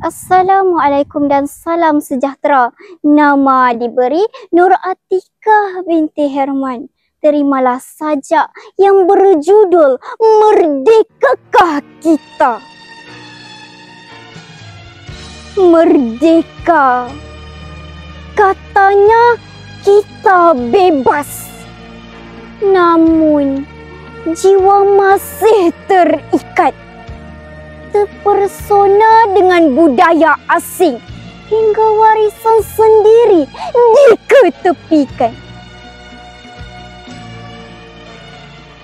Assalamualaikum dan salam sejahtera. Nama diberi Nur Atikah binti Herman. Terimalah sajak yang berjudul Merdekakah Kita? Merdeka. Katanya kita bebas. Namun jiwa masih terikat, terpersona dengan budaya asing hingga warisan sendiri diketepikan.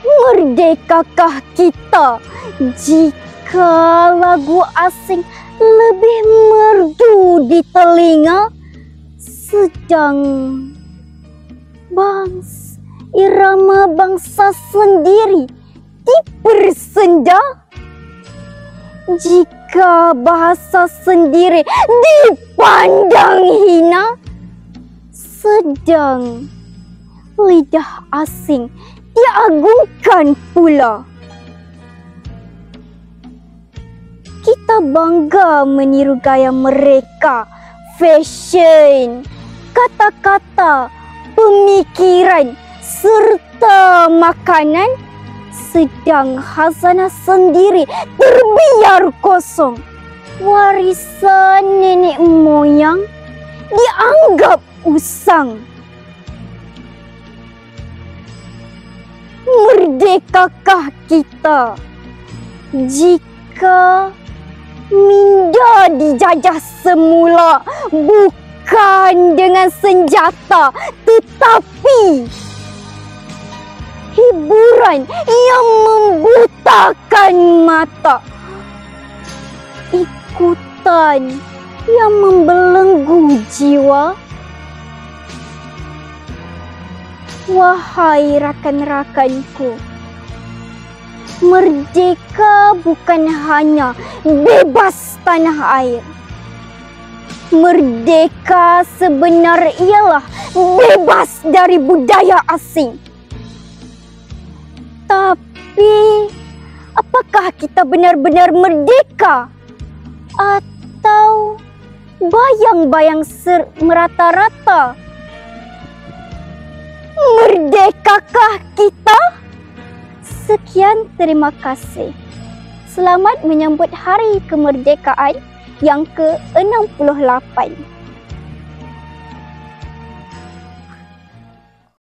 Merdekakah kita jika lagu asing lebih merdu di telinga, sedang irama bangsa sendiri dipersenda? Jika bahasa sendiri dipandang hina, sedang lidah asing diagungkan pula. Kita bangga meniru gaya mereka, fashion, kata-kata, pemikiran serta makanan, sedang khazanah sendiri terbiar kosong. Warisan nenek moyang dianggap usang. Merdekakah kita jika minda dijajah semula bukan dengan senjata tetapi hiburan yang membutakan mata, ikutan yang membelenggu jiwa? Wahai rakan-rakanku, merdeka bukan hanya bebas tanah air. Merdeka sebenar ialah bebas dari budaya asing. Tapi, apakah kita benar-benar merdeka? Atau bayang-bayang merata-rata? Merdekakah kita? Sekian, terima kasih. Selamat menyambut Hari Kemerdekaan yang ke-68.